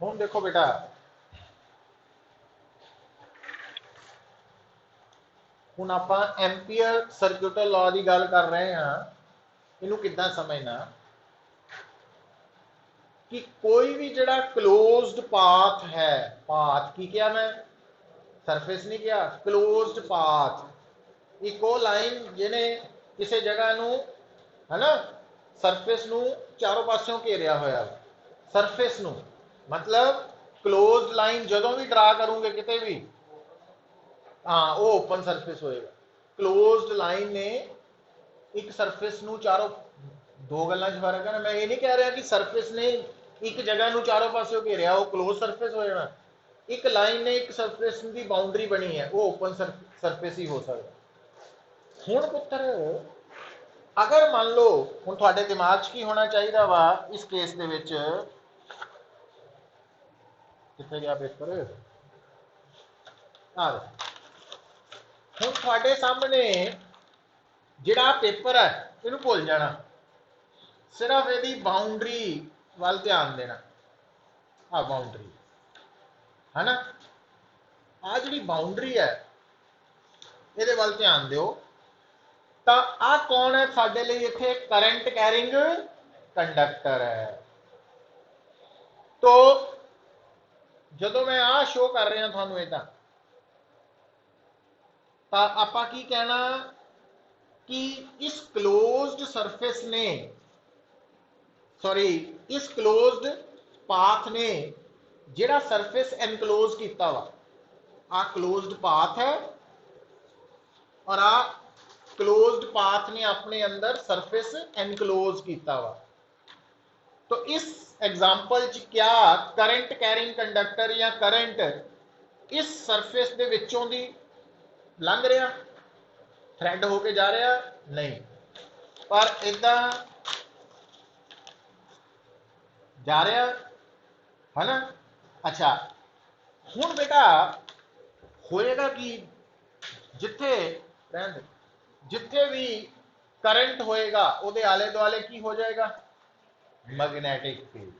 हुण देखो बेटा, हुण आपां एम्पीयर सर्क्यूटल लॉ की गल कर रहे हैं। इनू किद्दां समझना कि कोई भी जिहड़ा क्लोज्ड पाथ है, पाथ की क्या मैं सरफेस नहीं किया, क्लोज्ड पाथ एक वो लाइन जिन्हें किसी जगह नू है ना सरफेस नू चारों पासों घेरिया होया, सरफेस नू मतलब क्लोज लाइन जदों भी ड्रा करूंगे किते भी, हाँ वो ओपन सरफेस होएगा। क्लोज्ड लाइन ने एक सरफेस नू चारों, दो गल्लां च फर्क है ना। मैं ये नहीं कह रहा कि सरफेस ने एक जगह नू चारों पासों घेरिया वो क्लोज सरफेस हो जाना। एक लाइन ने एक सरफेस की बाउंड्री बनी है वो ओपन सरफेस ही हो सकता। हुण पुत्तर अगर मान लो हुण तुहाडे दिमाग च की होना चाहिए वा इस केस दे विच, कित्थे गया पेपर, आ हुण तुहाडे सामने जिहड़ा पेपर है इहनू भुल जाना, सिर्फ यदि बाउंड्री वाल ध्यान देना। आ बाउंड्री है ना, आ जी बाउंड्री है ये वाल ध्यान दो। तो आ कौन है साडे लिए इत्थे, करंट कैरिंग कंडक्टर है। तो जदों मैं आ शो कर रहा थानू इदा, तो आपां की कहना कि इस क्लोज्ड सरफेस ने, सॉरी इस क्लोज्ड पाथ ने जिहड़ा सरफेस एनक्लोज किया वा, आ क्लोज्ड पाथ है और आ क्लोज्ड पाथ ने अपने अंदर सरफेस एनक्लोज किया वा। तो इस एग्जाम्पल च क्या करंट कैरिंग कंडक्टर या करंट इस सरफेस दे विचों दी लंघ रहा, थ्रैड होके जा रहा नहीं, पर इदा जा रहा है ना। अच्छा हुण बेटा होएगा कि जिथे जिथे भी करंट होएगा उहदे आले दुआले की हो जाएगा, मैग्नैटिक फील्ड।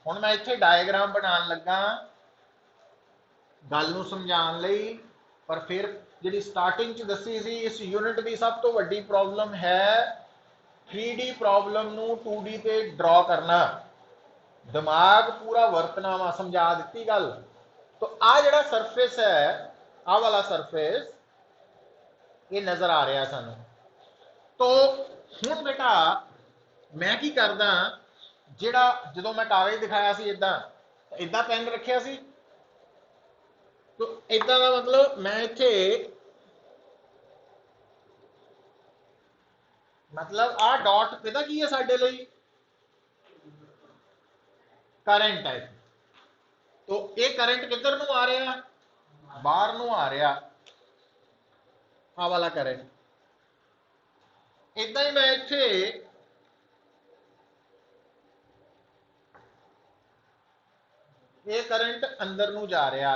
हुण मैं इत्थे डायग्राम बनान लगा गल नूं समझाउण लई, पर फिर जिहड़ी स्टार्टिंग च दसी सी इस यूनिट की सब तो वड्डी प्रॉब्लम है 3D प्रॉब्लम नूं 2D ते ड्रॉ करना, दिमाग पूरा वरतना वा। समझा दी गल। तो आ जिहड़ा सरफेस है, आ वाला सरफेस ये नजर आ रहा सानू। तो हुण बेटा मैं की करदा, जिहड़ा जदों मैं कागज दिखाया सी इदां इदां पेन रखिया सी, तो इदां दा मतलब मैं इत्थे मतलब आ डॉट पता की है साडे लई, करंट है। तो ये करंट किधर नूं आ रहा, बाहर नूं आ रहा, आ वाला करंट। इदां ही मैं इत्थे ये करंट अंदर नूं जा रहा,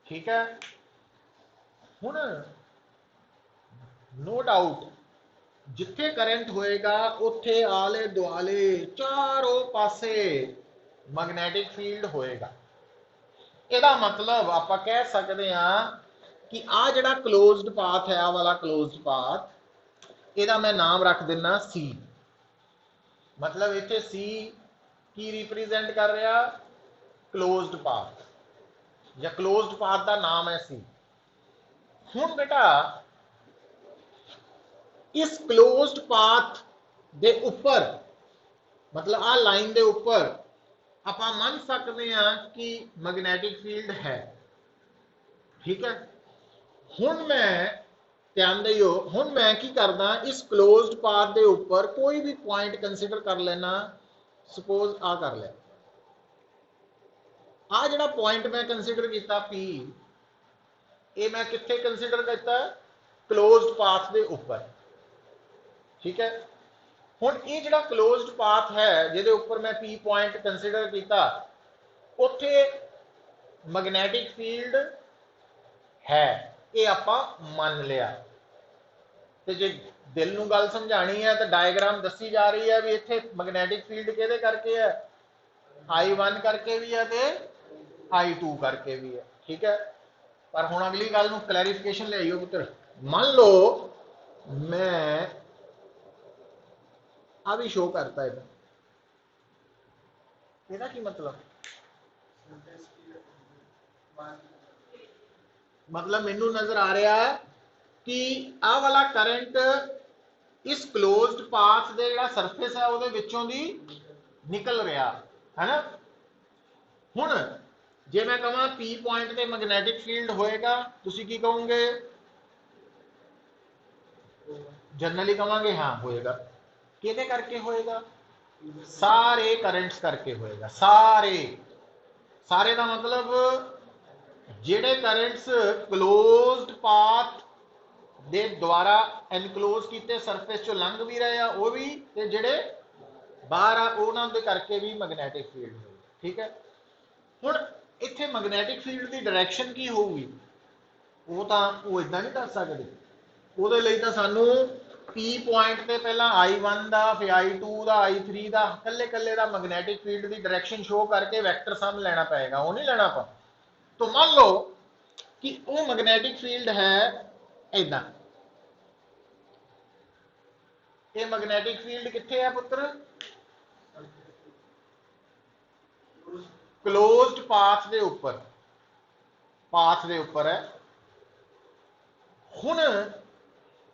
ठीक है। हुण नो डाउट जिथे करंट होएगा उत्थे आले दुआले चारों पासे मैग्नैटिक फील्ड होएगा। ਇਹਦਾ मतलब आप कह सकते हैं कि आ जिहड़ा क्लोज्ड पाथ है, आ वाला क्लोज्ड पाथ ਇਹਦਾ मैं नाम रख देना सी। मतलब इत्थे सी की रिप्रेजेंट कर रहा, क्लोज्ड पाथ, या क्लोज्ड पाथ का नाम है सी। हुण बेटा इस क्लोज्ड पाथ दे उपर, मतलब आ लाइन दे उपर आप मान सकते हैं कि मैग्नैटिक फील्ड है, ठीक है। हुण मैं ध्यान दियो, हुण मैं की करदा, इस क्लोज्ड पाथ दे उपर कोई भी पॉइंट कंसीडर कर लेना। सपोज आ कर लिया, आ जिहड़ा पॉइंट मैं कंसीडर किया पी, ये मैं कित्थे कंसीडर किया, क्लोज्ड पाथ दे उपर, ठीक है। हुण ये जिहड़ा क्लोज्ड पाथ है जिहदे उपर मैं पी पॉइंट कंसीडर किया, उत्थे मैग्नैटिक फील्ड है, ये आपां मान लिया। तो जे दिल नूं गल समझानी है तो डायग्राम दसी जा रही है भी इत्थे मैग्नैटिक फील्ड किहदे करके है, I1 करके भी है ते I2 करके भी है, ठीक है। पर हुण अगली गल नूं क्लैरिफिकेशन ले आइयो पुत्र। मान लो मैं आ भी शो करता है, ਇਹਦਾ ਕੀ मतलब मैनू नजर आ रहा है कि आ वाला करंट इस क्लोज्ड पाथ दे जिहड़ा सरफेस है ਉਹਦੇ ਵਿੱਚੋਂ ਦੀ निकल रहा है ना। हुण जे मैं कहां P पॉइंट ते मैग्नेटिक फील्ड होएगा, तुसीं की कहोगे? जनरली कहांगे हाँ होएगा। किहदे करके होएगा? सारे करंट्स करके होएगा। सारे सारे का मतलब जिहड़े करंट्स क्लोज्ड पाथ दे द्वारा एनक्लोज किए सरफेस चो लंघ भी रहे हैं, वो भी ते जिहड़े बाहर आ उन्हां दे करके भी मैग्नेटिक फील्ड होगी, ठीक है। हुण इत्थे मैग्नेटिक फील्ड की डायरैक्शन की होगी, वो तो इदां नहीं दस सकते। ਉਹਦੇ ਲਈ ਤਾਂ ਸਾਨੂੰ P ਪੁਆਇੰਟ ਤੇ ਪਹਿਲਾਂ I1 ਦਾ, ਫਿਰ I2 ਦਾ, I3 ਦਾ ਕੱਲੇ ਕੱਲੇ ਦਾ ਮੈਗਨੈਟਿਕ ਫੀਲਡ ਦੀ ਡਾਇਰੈਕਸ਼ਨ ਸ਼ੋ ਕਰਕੇ ਵੈਕਟਰ ਸਮ ਲੈਣਾ ਪਏਗਾ। ਉਹ ਨਹੀਂ ਲੈਣਾ ਆਪਾਂ। तो मान लो कि वो मैग्नेटिक फील्ड है इदा, ये मैग्नेटिक फील्ड कित्थे है पुत्र? क्लोज्ड पाथ दे ऊपर, पाथ दे ऊपर है। हुण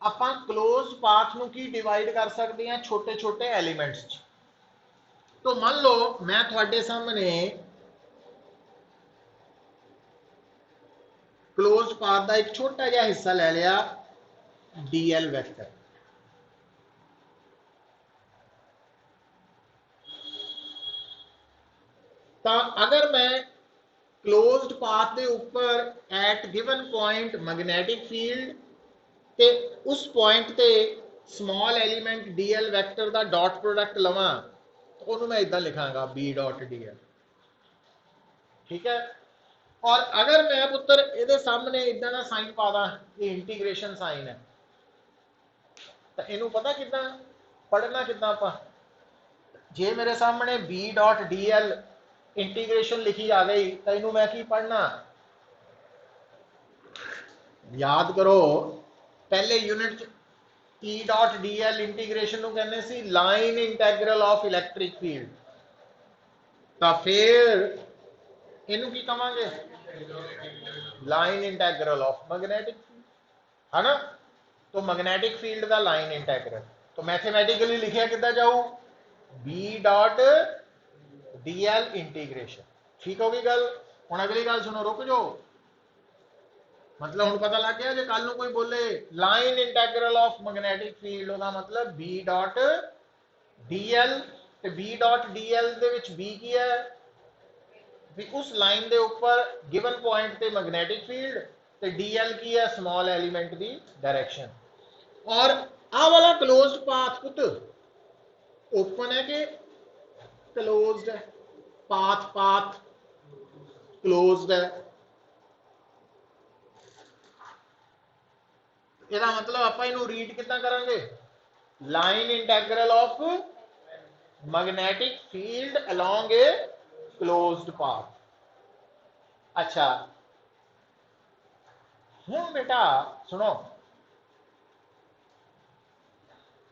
आपां क्लोज्ड पाथ नूं की डिवाइड कर सकते हैं छोटे छोटे एलीमेंट्स च। तो मान लो मैं तुहाडे सामने क्लोज्ड पाथ का एक छोटा जिहा हिस्सा ले लिया DL वैक्टर। तो अगर मैं क्लोज्ड पाथ के ऊपर at given point magnetic field ते उस पॉइंट ते स्मॉल एलीमेंट DL वैक्टर का डॉट प्रोडक्ट लवां, तो उन्होंने मैं इदा लिखांगा B डॉट DL, ठीक है। और अगर मैं पुत्र ये सामने इदा का साइन पा दा, ये इंटीग्रेशन साइन है, तो इनू पता कितना पढ़ना कितना आप? जे मेरे सामने B डॉट DL इंटीग्रेशन लिखी आ गई, तो इनू मैं की पढ़ना? याद करो पहले unit E dot DL integration नू कहने सी line integral of electric field. तो फिर इनू की कहांगे? Line integral of magnetic field, है ना। तो मैग्नेटिक फील्ड का लाइन इंटैग्रल तो मैथमेटिकली लिखिया कितना जाऊ? B dot DL integration. ठीक होगी गल। हुण अगली गल सुनो, रुक जाओ। मतलब हुण पता लग गया, जो कल नूं कोई बोले line integral of magnetic field, उसका मतलब B डॉट DL, ते B डॉट DL दे विच B की है भी उस लाइन दे ऊपर गिवन पॉइंट ते मैग्नेटिक फील्ड, ते DL की है स्मॉल एलिमेंट दी डायरेक्शन। और आ वाला क्लोज्ड पाथ पुत ओपन है कि क्लोज्ड है? पाथ पाथ क्लोज्ड है। ਇਹਦਾ मतलब ਆਪਾਂ ਇਹਨੂੰ रीड कितना करेंगे? Line integral of magnetic field along a closed path. अच्छा हुण बेटा सुनो,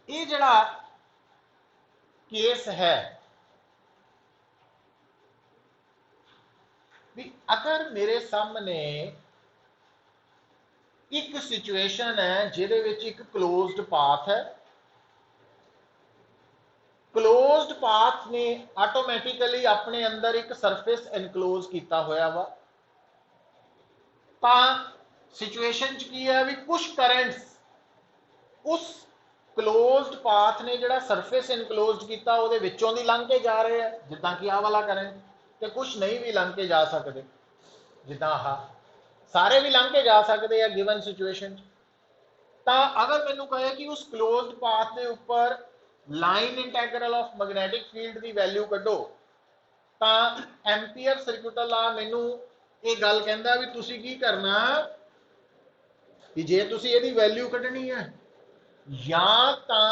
ये जड़ा केस है भी अगर मेरे सामने एक सिचुएशन है जिहदे विच एक क्लोज्ड पाथ है, क्लोज्ड पाथ ने ऑटोमैटिकली अपने अंदर एक सरफेस एनक्लोज किया होया वा, तां सिचुएशन च की है भी कुछ करंट्स उस क्लोज्ड पाथ ने जिहड़ा सरफेस एनक्लोज किया उहदे विचों दी लंघ के जा रहे हैं, जिद्दां कि आ वाला करंट, ते कुछ नहीं भी लंघ के जा सकते, जिद्दां आह सारे भी लंघ के जा सकते हैं गिवन सिचुएशन। तो अगर मैनू कहे कि उस क्लोज्ड पाथ के ऊपर line integral of magnetic field की वैल्यू कढो, तो एम्पीयर सर्किट ला मैनू ये गल कहंदा भी तुसीं की करना कि जे तुसीं इहदी वैल्यू कढनी है, या तो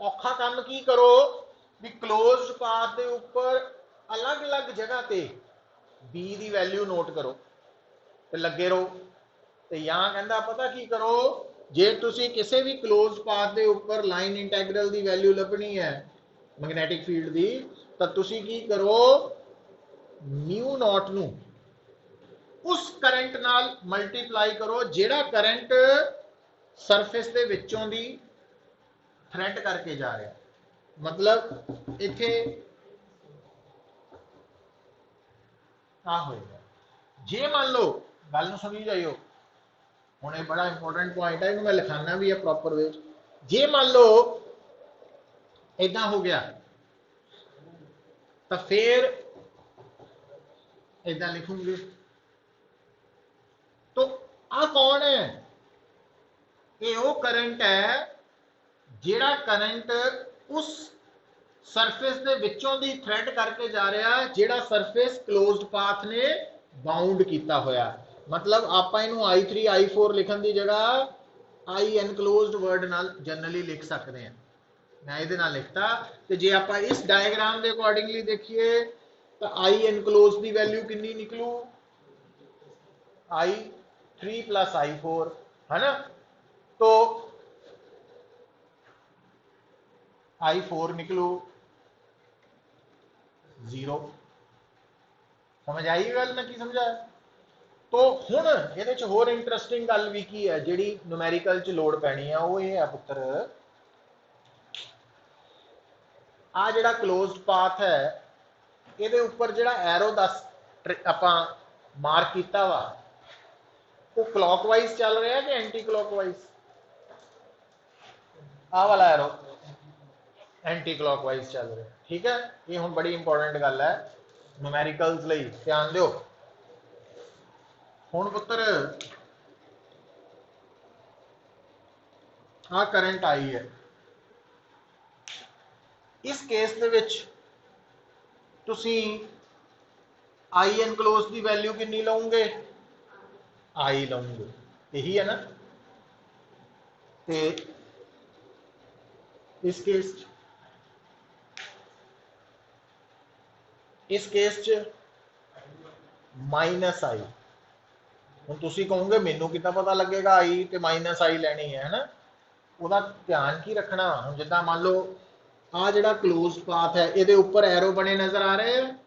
औखा काम की करो भी क्लोज्ड पाथ के ऊपर अलग अलग जगह ते बी की वैल्यू नोट करो तो लगे रहो। तो यहाँ कहता पता की करो, जे तुसी किसी भी क्लोज पाथ के उपर लाइन इंटैग्रल की वैल्यू लभनी है मैग्नैटिक फील्ड की, तो तुसी की करो, म्यू नॉट नू उस करंट नाल मल्टीप्लाई करो जेड़ा करंट सरफेस के विचों दी थ्रैड करके जा रहा। मतलब इथे आ होएगा, जे मान लो गल नूं सुनी जाइयो, हुण ये बड़ा इंपॉर्टेंट पॉइंट है, इन्हूं मैं लिखाना भी है प्रॉपर वे। जे मान लो इदां हो गया तो फिर इदां लिखूंगे। तो आ कौन है? ये वो करंट है जेड़ा करंट उस सरफेस दे विचों दी थ्रेड करके जा रहा है जेड़ा सरफेस क्लोज्ड पाथ ने बाउंड किया होया। मतलब आप इनू I3 I4 लिखन की जगह आई एनक्लोज्ड वर्ड नाल जनरली लिख सकते हैं। मैं ये नाल लिखता, तो जे आप इस डायग्राम के अकॉर्डिंगली देखिए तो आई एनक्लोज की वैल्यू कितनी निकलू, I3 + I4 है ना। तो I4 निकलू 0। समझ आई गल मैं की समझाया? तो हुण इहदे च होर इंटरस्टिंग गल भी की है जिहड़ी न्यूमेरिकल च लोड़ पैनी है, वो ये है पुत्र, आ जिहड़ा क्लोज्ड पाथ है इहदे उपर जिहड़ा एरो दस आपां मार्क कीता वा वो क्लॉकवाइज चल रहा है कि एंटी क्लॉकवाइज? आ वाला एरो एंटी क्लॉकवाइज चल रहा है। ठीक है, ये हुण बड़ी इंपॉर्टेंट गल है न्यूमेरिकल्स लई, ध्यान दिओ। हुण पुत्र आ करंट आई है, इस केस दे विच तुसी आई एनक्लोज की वैल्यू कितनी लओगे? आई लओगे, यही है ना। ते इस केस च माइनस आई। हुण तुसी कहोगे मैनू कितना पता लगेगा आई ते माइनस आई लैनी है ना। ਉਹਦਾ ध्यान की रखना, हम जिदा मान लो आ जिहड़ा क्लोज पाथ है ये उपर एरो बने नजर आ रहे हैं,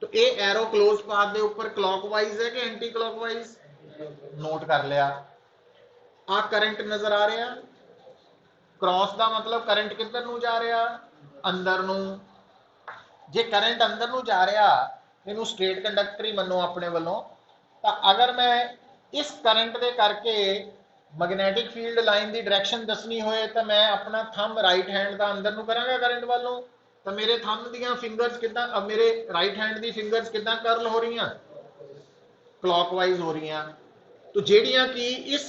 तो ये एरो क्लोज पाथ के उपर क्लॉकवाइज है कि एंटी क्लॉकवाइज? नोट कर लिया। आ करंट नजर आ रहा, क्रॉस का मतलब करंट किधर नूं जा रहा? अंदर नूं। जे करंट अंदर नूं जा रहा, इनू स्ट्रेट कंडक्टर ही मनो अपने वालों, तो अगर मैं इस करंट के करके मैग्नैटिक फील्ड लाइन की डायरैक्शन दसनी होए तो मैं अपना थंब राइट हैंड का अंदर नूं करांगा करंट वालों, तो मेरे थंब दियां फिंगर्स कितना, अब मेरे राइट हैंड की फिंगर्स कितना कर्ल हो रही, क्लॉकवाइज हो रही। तो जेड़ियां कि इस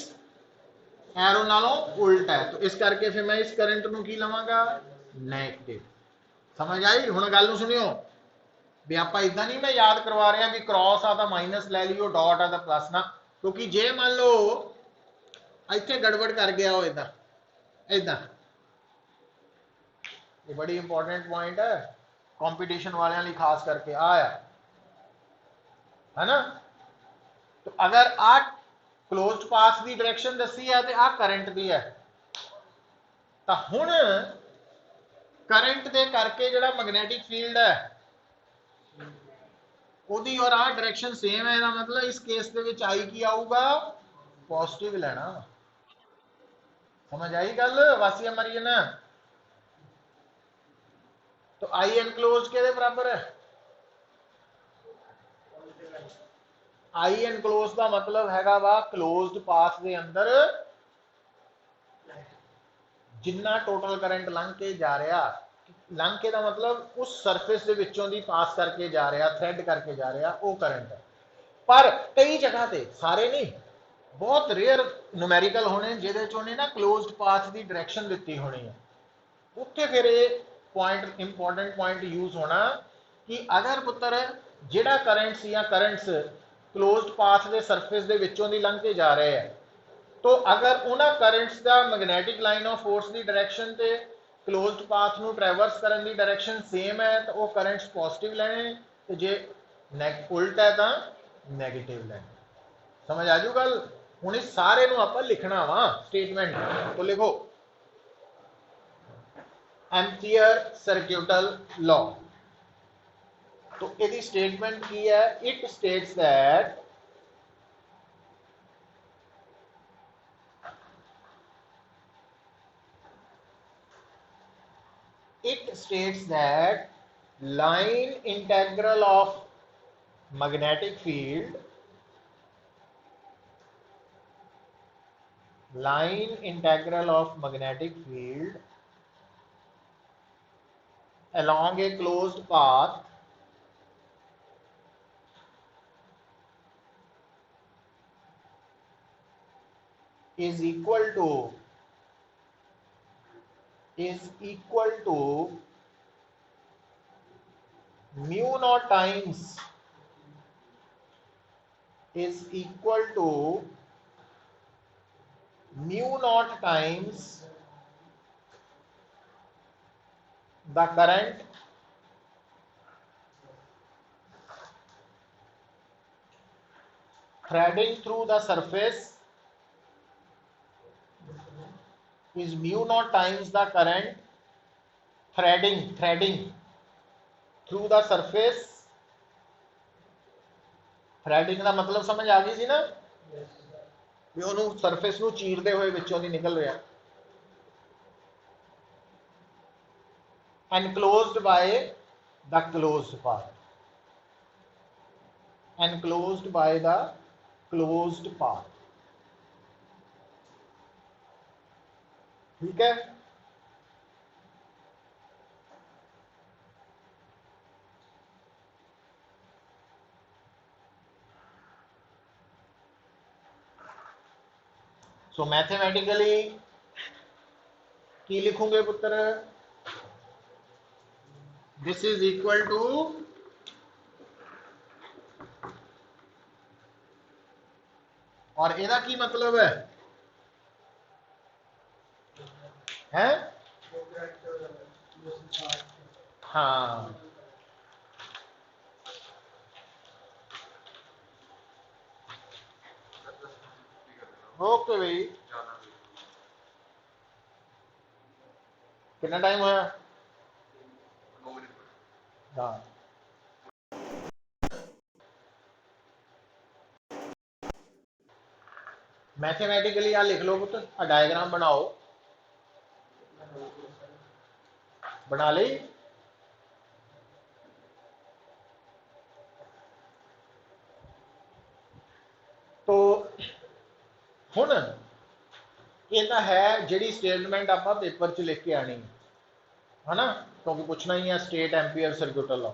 एरो नालों उल्ट है, तो इस करके फिर मैं इस करंट नूं की लवांगा? नेगेटिव। समझ आई? हुण गल नूं सुनियो भी आप इदा नहीं मैं याद करवा रहा भी क्रॉस आ तो माइनस लै लियो, डॉट आ तो प्लस ना, क्योंकि जे मान लो इत्थे गड़बड़ कर गया हो इदा इदा, ये बड़ी इंपॉर्टेंट पॉइंट है कंपटीशन वाले लिए खास करके आया है ना। तो अगर आ क्लोज्ड पाथ की डायरेक्शन दसी है तो आ करंट दी है, तो हुण करंट दे करके जिहड़ा मैग्नैटिक फील्ड है ओदी और आ डायरेक्शन सेम है, ना मतलब इस केस दे विच आई की आऊगा? पॉजिटिव लेना। समझ आई गल वासिया मरिए ना। तो आई एनक्लोज के बराबर है? आई एनक्लोज का मतलब हैगा वा क्लोज्ड पाथ के अंदर जिन्ना टोटल करंट लंघ के जा रहा, लंघ के का मतलब उस सरफेस के विचों दी पास करके जा रहा, थ्रेड करके जा रहा, वो करंट है। पर कई जगह पे, सारे नहीं, बहुत रेयर न्यूमेरिकल होने जिहदे च उन्हें ना क्लोज्ड पाथ की डायरेक्शन दी होनी है, उत्थे फिर ये पॉइंट इंपॉर्टेंट पॉइंट यूज होना कि अगर पुत्र जिहड़ा करंट्स या करंट्स क्लोज्ड पाथ के सरफेस के विचों दी लंघ के जा रहे हैं, तो अगर उन्होंने करंट्स का मैग्नैटिक लाइन ऑफ फोर्स की डायरेक्शन से क्लोज्ड पाथ ਨੂੰ ट्रैवर्स करने की डायरेक्शन सेम है तो वो करंट्स पॉजिटिव लेने तो जे उल्टा है तो नैगेटिव लेने। समझ आ जू गल। हुण इस सारे नूं आपां लिखना वा स्टेटमेंट तो लिखो एम्पीयर सर्क्यूटल लॉ। तो यदि स्टेटमेंट की है it states that line integral of magnetic field along a closed path is equal to mu naught times the current threading through the surface is mu naught times the current threading through the surface। Threading का मतलब समझ आ गई सी ना भी ਉਹਨੂੰ surface ਨੂੰ ਚੀਰਦੇ ਹੋਏ ਵਿੱਚੋਂ ਦੀ ਨਿਕਲ ਰਿਹਾ। enclosed by the closed path ठीक है। सो मैथमेटिकली की लिखूंगे पुत्र दिस इज इक्वल टू और एदा की मतलब है हाँ ओके भाई कितना टाइम होया हाँ मैथमेटिकली आ लिख लो पुत्र आ डायग्राम बनाओ बना ली। तो हुण इहदा है जिहड़ी स्टेटमेंट आपां पेपर च लिख के आनी है ना क्योंकि पूछना ही है state ampere circuital law.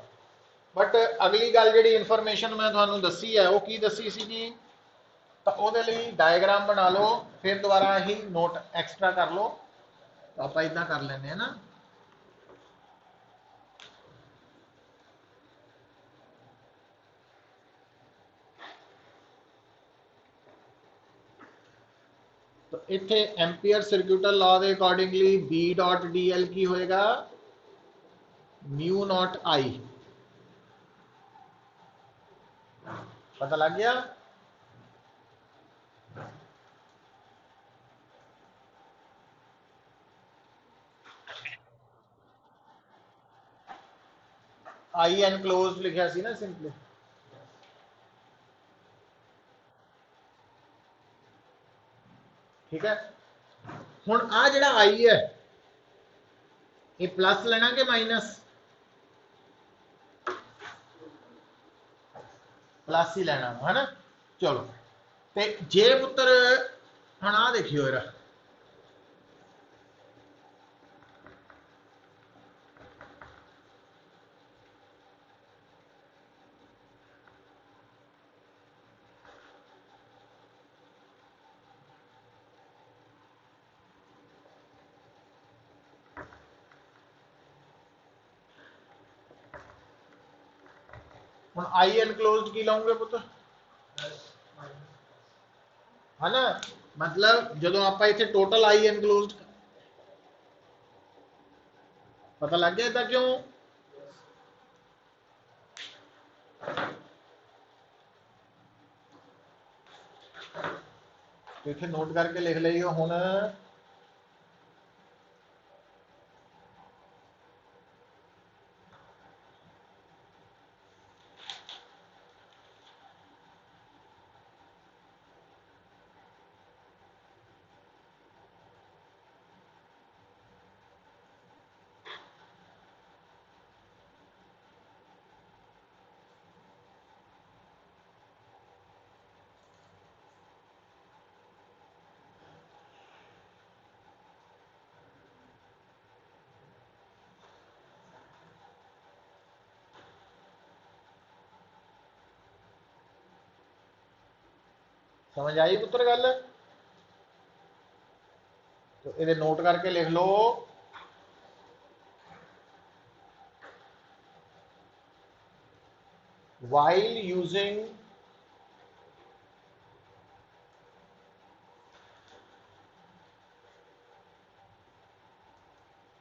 But अगली गल जिहड़ी इनफॉर्मेशन मैं तुहानूं दसी है वो की दसी सी तो ਉਹਦੇ ਲਈ डायग्राम बना लो फिर दोबारा ही नोट एक्सट्रा कर लो तो आप इदा कर लें है ना। तो इत्थे एम्पीयर सर्क्यूटल लॉ के accordingly B dot D L की होएगा म्यू नॉट आई। पता लग गया। आई एनक्लोज लिखा सी ना सिंपली। ठीक है हुण आ जिहड़ा आई है ये प्लस लेना कि माइनस प्लस ही लेना है ना। चलो ते जे पुत्र हुण आ देखियो इहदा हुण आई एनक्लोज की लाऊंगे पुत्र है ना। मतलब जो आप इतने टोटल आई एनक्लोज पता लग गया इदा क्यों? तो इतने नोट करके लिख लियो हुण समझ आई पुत्र गल? तो ये नोट करके लिख लो,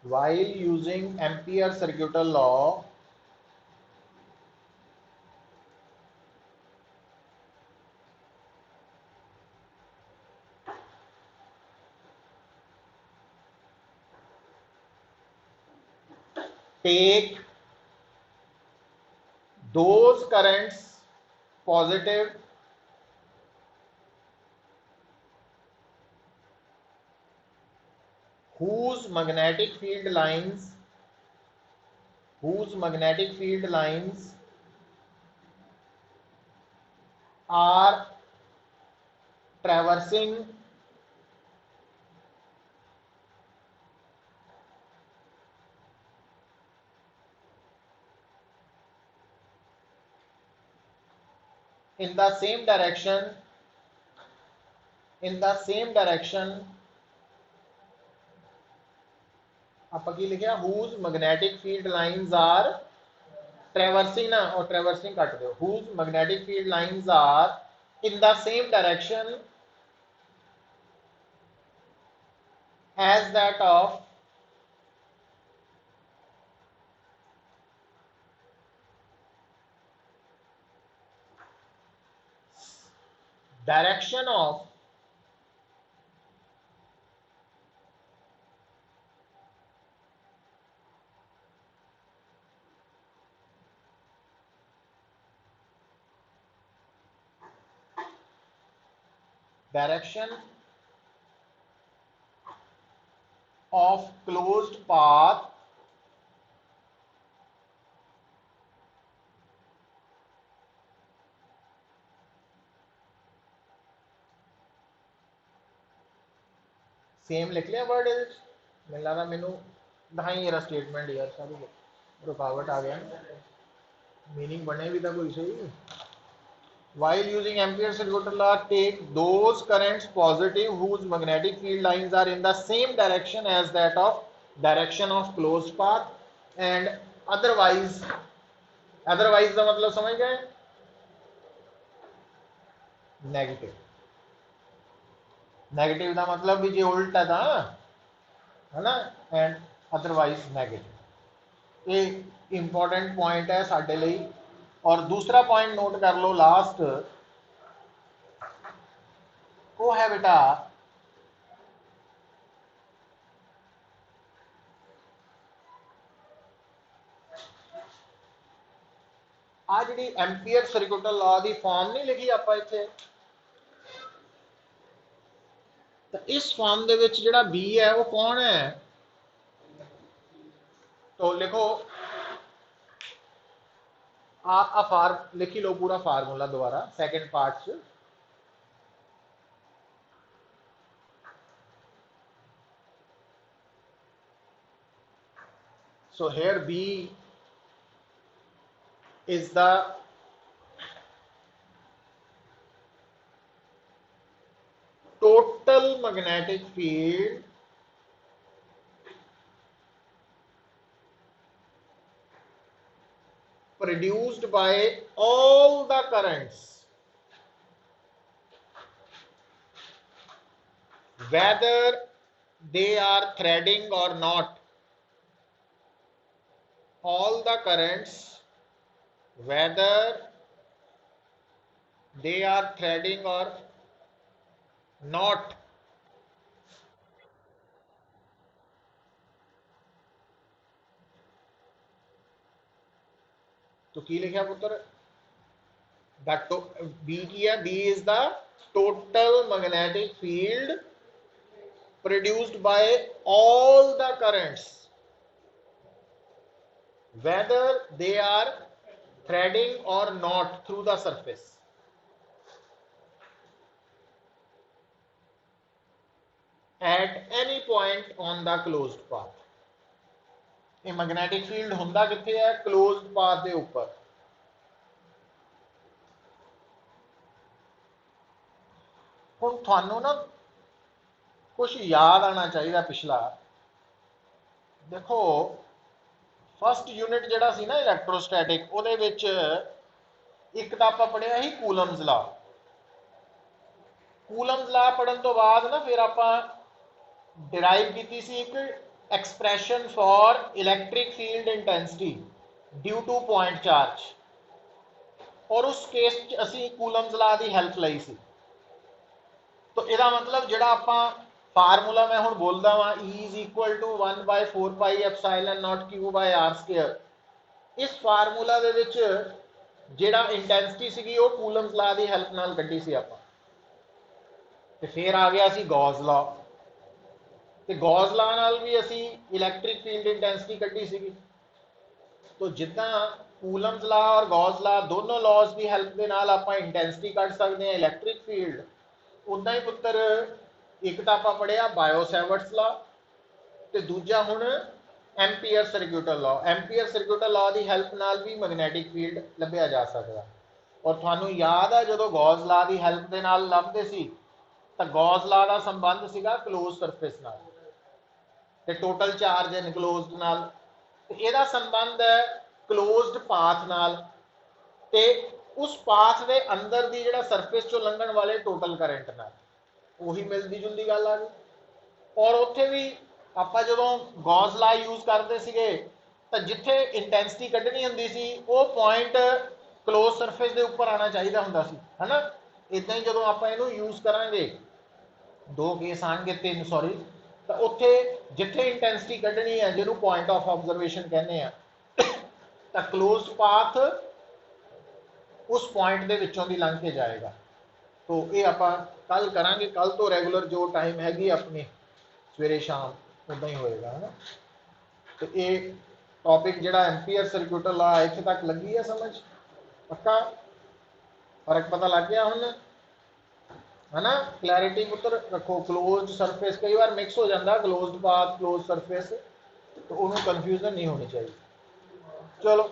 while using Ampere circuital law, take those currents positive whose magnetic field lines are traversing in the same direction आप की लिखा whose magnetic field lines are traversing ना, और traversing कट दो, whose magnetic field lines are in the same direction as that of direction of closed path same लिख लिया word मिल रहा मैनू दिखाई मेरा स्टेटमेंट यार सारी रुकावट आ गया मीनिंग बने भी तो कोई सही while using Ampere circuital law take those currents positive whose magnetic field lines are in the same direction as that of direction of closed path and otherwise का मतलब समझ गए नेगेटिव का मतलब भी जो उल्टा है ना एंड अदरवाइज नेगेटिव ये इंपॉर्टेंट पॉइंट है साडे लिए और दूसरा पॉइंट नोट कर लो लास्ट वो है बेटा आ जी एम्पीयर सर्कुलर लॉ की फॉर्म नहीं लिखी आप इतने तो इस फॉर्म के जो बी है वो कौन है तो लिखो आ फार्म लिखी लो पूरा फार्मूला दोबारा सेकंड पार्ट च so here B is the total magnetic field produced by all the currents whether they are threading or not all the currents whether they are threading or not तो की लिखा पुत्र that B की है B is the total magnetic field produced by all the currents whether they are threading or not through the surface at any point on the closed path ये magnetic field हुंदा किथे है closed path दे ऊपर हुण तुहानू ना कुछ याद आना चाहिए पिछला देखो फस्ट यूनिट जिहड़ा सी ना इलैक्ट्रोस्टैटिक उहदे विच एक तां आपां पढ़िया ही कूलम्स ला पढ़न तो बाद ना फिर आपां डिराइव की सी एक expression for electric field intensity due two point charge और उस केस असी कूलम्स ला की हेल्प लई सी तो यदा मतलब जिहड़ा आपां फार्मूला मैं हुण बोलदा वां E is equal to 1/4 pi epsilon not Q by R square इस फार्मूला दे विच जिहड़ा इंटेंसिटी सीगी वो कूलम्स ला की हेल्प नाल कड्ढी सी आपां ते फिर आ गया सी गॉस लॉ ਤੇ ਗੌਸ ਲਾ ਨਾਲ ਵੀ ਅਸੀਂ ਇਲੈਕਟ੍ਰਿਕ ਫੀਲਡ ਇੰਟੈਂਸਿਟੀ ਕੱਢੀ ਸੀਗੀ तो जिदा कूलम्स ला और गॉस ला दोनों लॉज की हेल्प के नाल आपां इंटेंसिटी कढ सकते हैं इलैक्ट्रिक फील्ड उदा ही पुत्र एक तो आपां पढ़िया बायो-सैवर्ट्स लॉ ते दूजा हुण एम्पीयर सर्क्यूटल लॉ की हेल्प नाल भी मैग्नैटिक फील्ड लभ्या जा सकता और तुहानू याद है जो गॉस ला की हेल्प के नाल लभदे सी तो गॉस ला का संबंध सीगा क्लोज सरफेस नाल ते टोटल चार्ज इनक्लोज्ड नाल ਇਹਦਾ संबंध है क्लोज्ड पाथ नाल ते उस पाथ के अंदर दी जिहड़ा सरफेस चों लंघण वाले टोटल करंट नाल उही मिलदी जुलदी गल आ गई और उत्थे भी आपां जदों गॉस लॉ यूज करदे सीगे तां जिथे इंटेंसिटी कढनी हुंदी सी वो पॉइंट क्लोज सरफेस के उपर आना चाहिए हुंदा सी है ना इदां ही जदों आपां इहनूं यूज करांगे दो केस आएंगे तीन सॉरी तो उत्थे जिथे इंटेंसिटी कढनी है जिन्होंने पॉइंट ऑफ ऑब्जर्वेशन कहने हैं तो क्लोज पाथ उस पॉइंट के विचों दी लंघ के जाएगा तो ये आपां कल करांगे कल तो रेगुलर जो टाइम हैगी अपनी सवेरे शाम उदा ही होएगा है ना तो ये टॉपिक जिहड़ा एम्पीयर सर्क्यूटल लॉ इत्थे तक लगी है समझ पक्का फर्क पता लग गया हुण है ना क्लैरिटी पुत्र रखो क्लोज सरफेस कई बार मिक्स हो जाता क्लोज्ड पाथ क्लोज सरफेस तो उन्होंने कन्फ्यूजन नहीं होनी चाहिए चलो